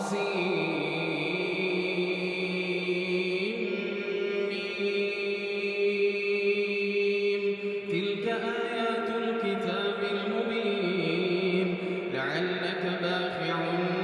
تلك آيات الكتاب المبين لعلك باخع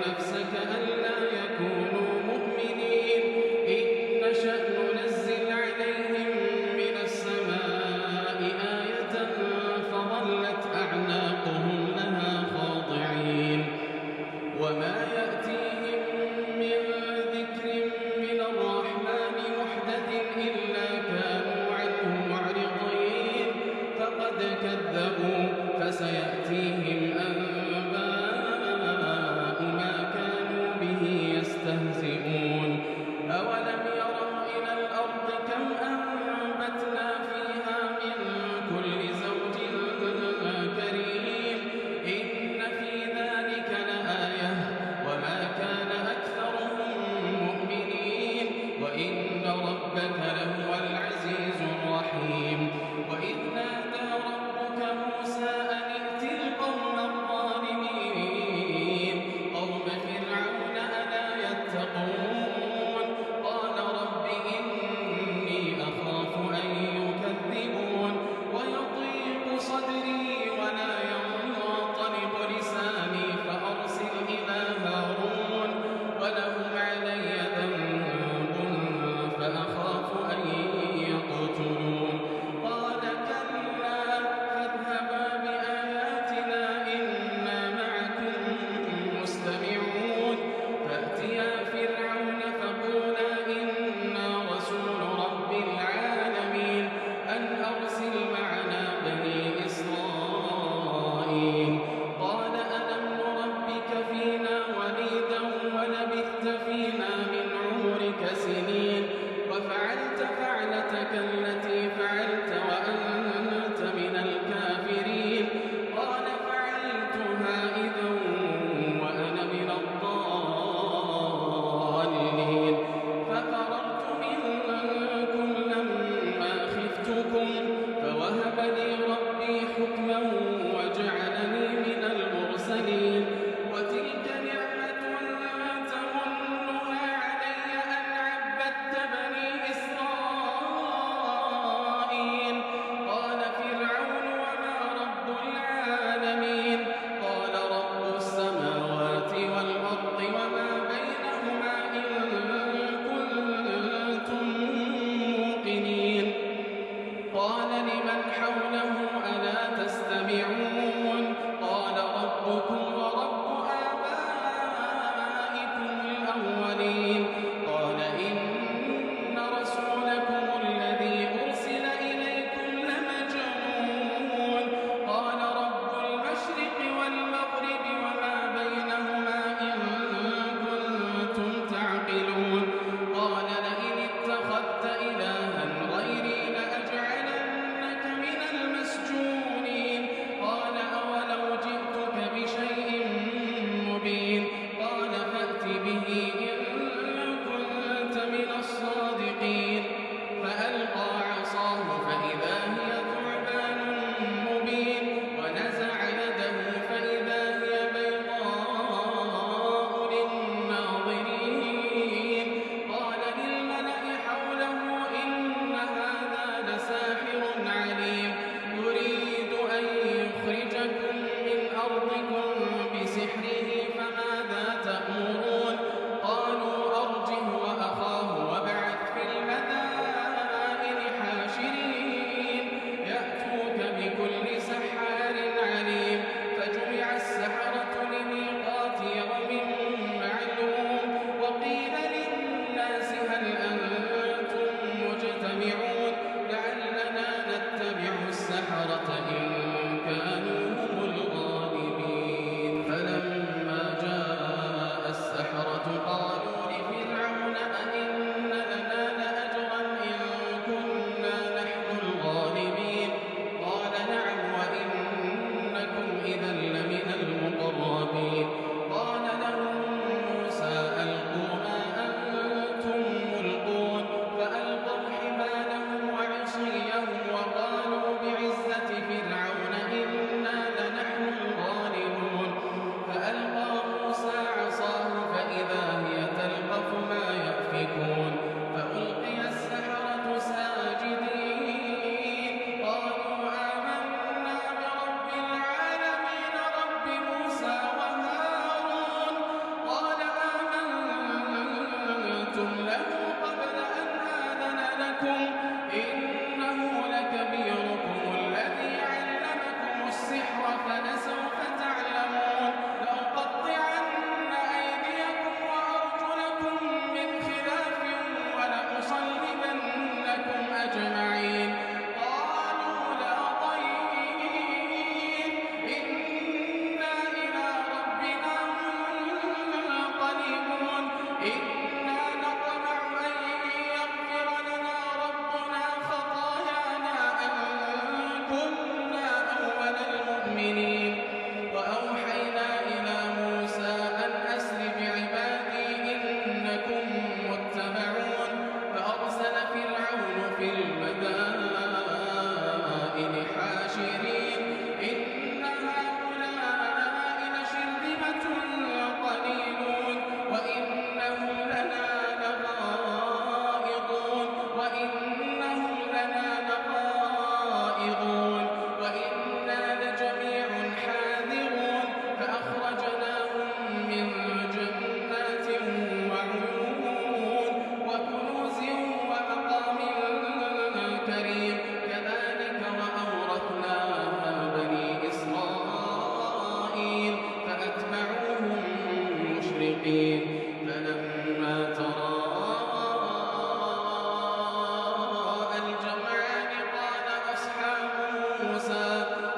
نفسك ألا يكونوا مؤمنين إن نشأ ننزل عليهم من السماء آية فظلت أعناقهم لها خاضعين وما يأتيهم من ذكر من الرحمن محدث إلا كانوا عنه معرضين فقد كذبوا فسيأتيهم أنباء ما كانوا به يستهزئون أولم يروا إلى الأرض كم أنبتنا فيها من كل زوج كريم إن في ذلك لآية قلتم له قبل أن آذن لكم إنه لكبيركم الذي علمكم السحر فلسوف تعلمون لأقطعن أيديكم وأرجلكم من خلاف ولأصلبنكم أجمعين قالوا لا ضير إنا إلى ربنا منقلبون إنا نطمع أن يغفر لنا ربنا خطايانا أن كنا أول المؤمنين وأوحينا إلى موسى أن أسر بعبادي إنكم متبعون فأرسل فرعون في المدائن حاشرين إن هؤلاء لشرذمة قليلون وإنهم لنا لغائظون وإنا لجميع حاذرون فأخرجناهم من جنات وعيون وكنوز ومقام كريم كذلك وأورثناها بني إسرائيل فأتبعوهم مشرقين فلما تراءى الجمعان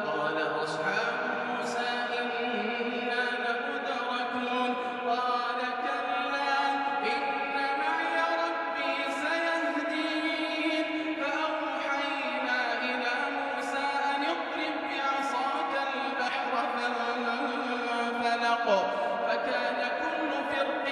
قال أصحاب موسى إنا لمدركون قال كلا إن معي ربي سيهدين فأوحينا إلى موسى أن اضرب بعصاك البحر فانفلق فكان كل فرق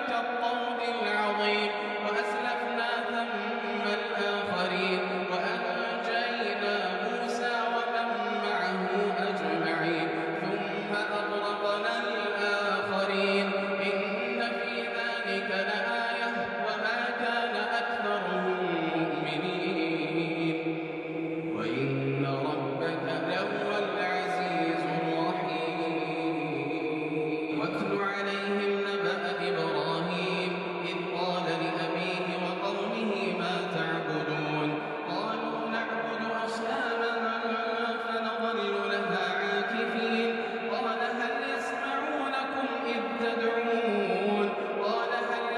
كالطود العظيم وأزلفنا ثم الآخرين وأنجينا موسى ومن معه أجمعين ثم أغرقنا الآخرين إن في ذلك لآية وما كان أكثرهم مؤمنين وإن ربك لهو العزيز الرحيم واتل عليهم نبأ إبراهيم إذ قال لأبيه وقومه ما تعبدون قالوا نعبد أصناما فنظل لها عاكفين قال هل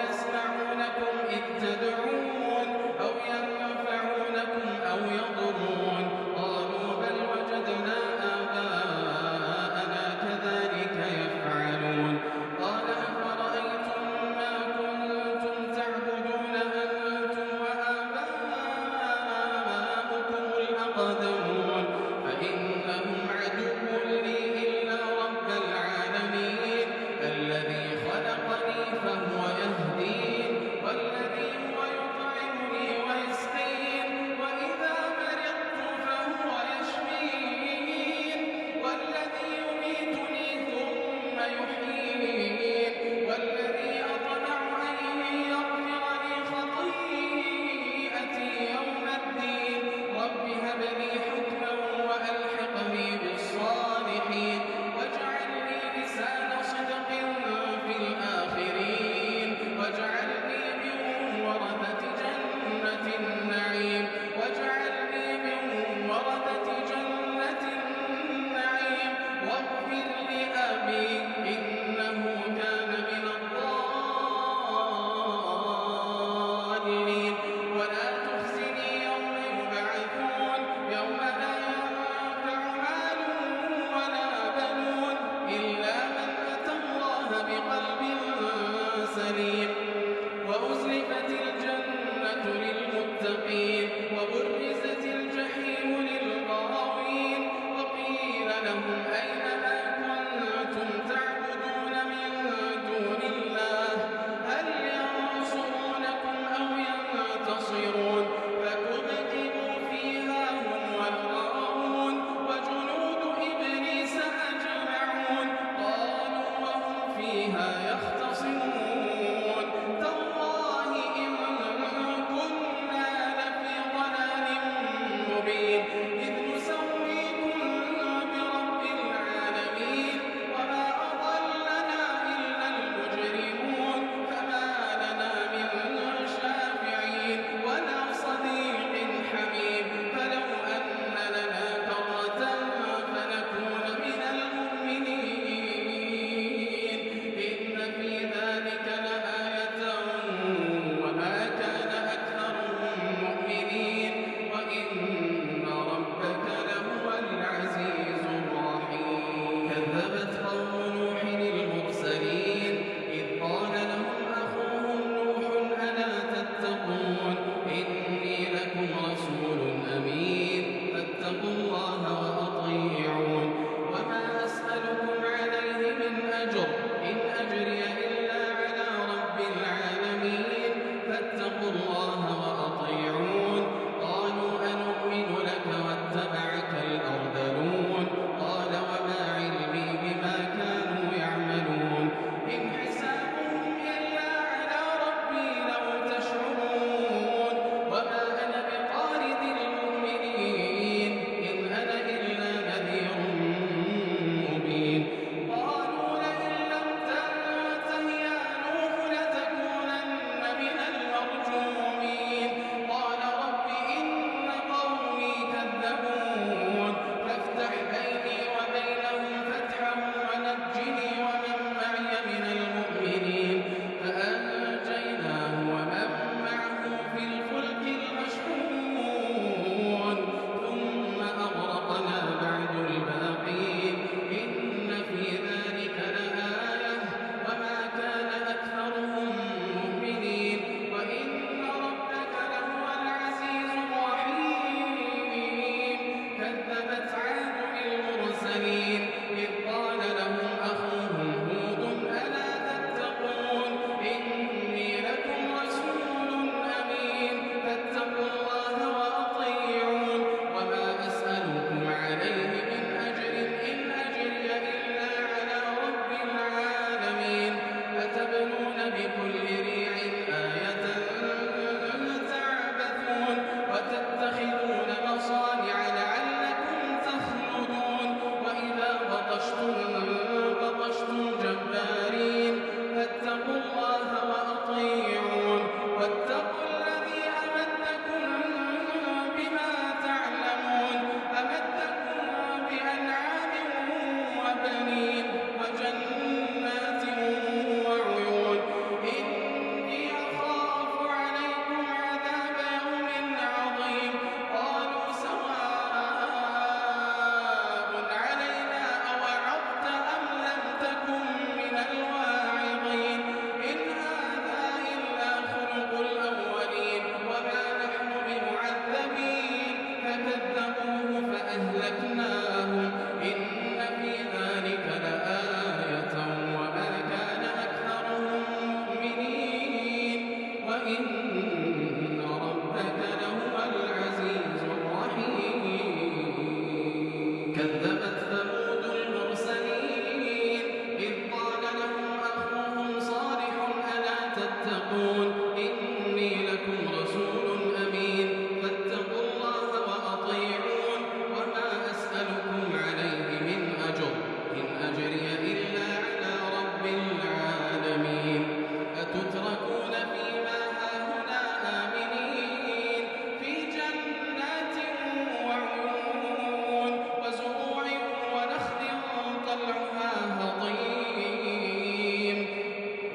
يسمعونكم إذ تدعون أو ينفعونكم أو يضرون قالوا بل وجدنا آباءنا كذلك يفعلون قال أفرأيتم ما كنتم تعبدون أنتم وآباؤكم الأقدمون فإنهم عدو لي إلا رب العالمين الذي خلقني فهو يهدين والذي هو يطعمني ويسقين وإذا مرضت فهو يشفين والذي يميتني ثم يحيين والذي أطمع أن يغفر لي خطيئتي يوم الدين رب هب لي حكما وألحقني بالصالحين واجعل لي لسان صدق في الآخرين واجعلني من ورثة جنة النعيم واغفر لأبي إنه كان من الضالين ولا تخزني يوم يبعثون يوم لا ينفع مال ولا بنون إلا من أتى الله بقلب سليم وأزلفت الجنة للمتقين وبرزت الجحيم للغاوين وقيل لهم أين ما كنتم تعبدون من دون الله هل ينصرونكم أو ينتصرون فكبكبوا فيها هم والغاوون وجنود إبليس أجمعون قالوا وهم فيها يختصمون تالله إن كنا لفي ضلال مبين إذ نسويكم برب العالمين وما أضلنا إلا المجرمون فما لنا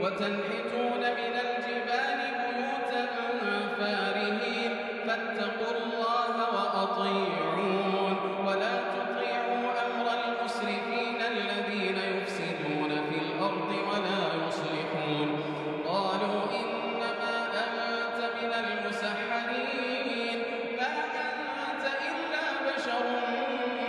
وتنحتون من الجبال بيوتا فارهين فاتقوا الله وأطيعون ولا تطيعوا أمر المسرفين الذين يفسدون في الأرض ولا يصلحون قالوا إنما أنت من المسحرين ما أنت إلا بشر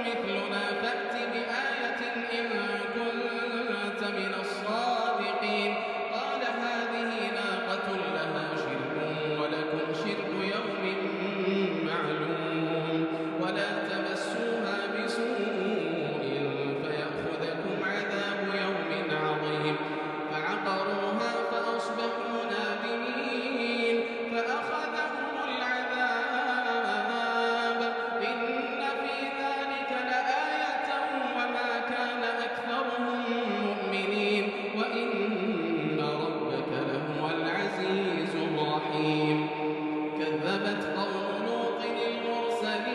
مثلنا فأت بآية إن كنت من الصادقين قال هذه ناقة لها شرب ولكم شرب يوم معلوم ولا تمسوها بسوء فيأخذكم عذاب يوم عظيم فعقروها فأصبحوا نادمين فأخذهم العذاب إن في ذلك لآية وما كان أكثرهم مؤمنين وإن ربك لهو العزيز الرحيم كذبت قوم لوط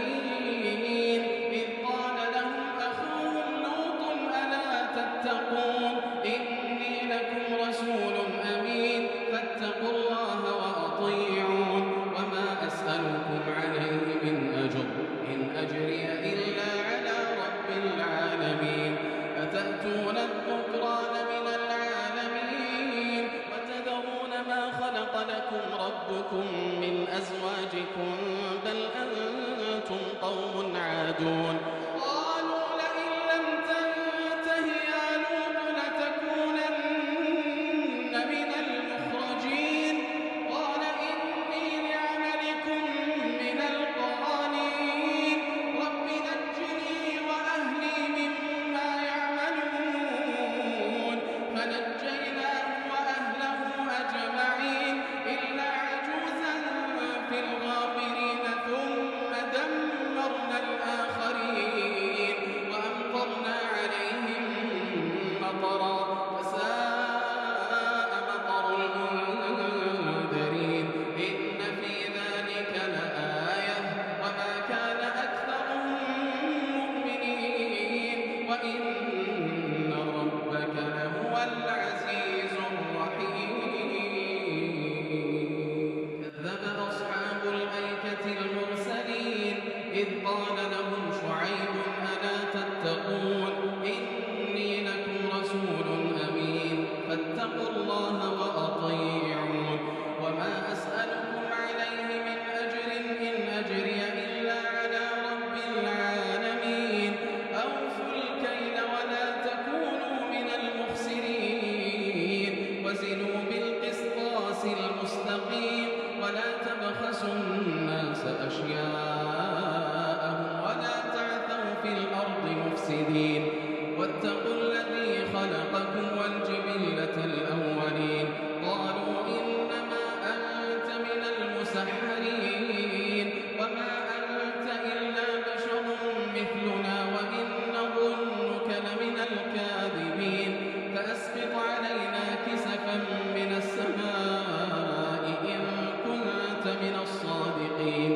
المرسلين إذ قال لهم أخوهم لوط ألا تتقون إني لكم رسول أمين فاتقوا الله وأطيعون وما أسألكم عليه من أجر إن أجري إلا على رب العالمين أتأتون الذكران من العالمين وتذرون ما خلق لكم ربكم من أزواجكم بل أنتم قوم عادون قالوا لئن لم تنته يا لوط لتكونن من المخرجين قال إني لعملكم من القالين رب نجني وأهلي مما يعملون فنجيناه وأهله أجمعين إلا عجوزا في الغابرين ثم دمرنا الآخرين وأمطرنا عليهم مطرا فساء مطر المنذرين إن في ذلك لآية وما كان أكثرهم مؤمنين وإن ربك لهو العزيز الرحيم كذب أصحاب الأيكة المرسلين إذ قال لهم شعيب ألا تتقون إني لكم رسول أمين فاتقوا الله وأطيعون وما أسألكم عليه من أجر إن أجري إلا على رب العالمين أوفوا الكيل ولا تكونوا من المخسرين وزنوا بالقسطاس المستقيم ولا تبخسوا الناس أشياءهم ولا تعثوا في الأرض مفسدين واتقوا الذي خلقكم والجبلة الأولين قالوا إنما أنت من المسحرين وما أنت إلا بشر مثلنا وإن نظنك لمن الكاذبين فأسقط علينا كسفا من السماء إن كنت من الصادقين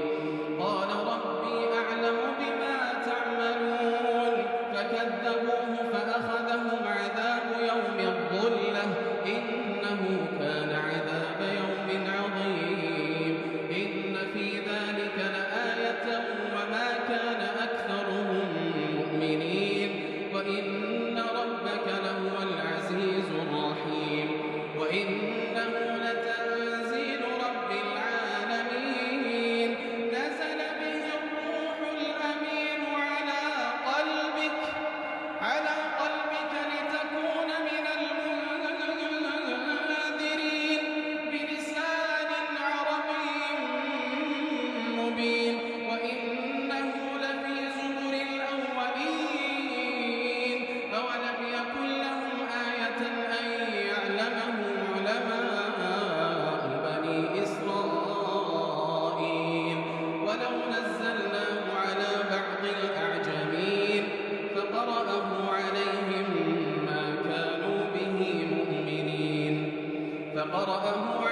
قال ربي أعلم بما تعملون فكذبوه فأخذهم عذاب يوم الظلة إنه كان عذاب يوم عظيم إن في ذلك لآية وما كان أكثرهم مؤمنين وإن ربك لهو العزيز الرحيم وإنه لتنزيل رب العالمين نزل به الروح الأمين على قلبك لتكون من المنذرين بلسان عربي مبين وإنه لفي زبر الأولين أولم يكن لهم آية أن يعلمه علماء بني إسرائيل ولو نزلناه على بعض الأعجمين فقرأه عليهم ما كانوا به مؤمنين فقرأه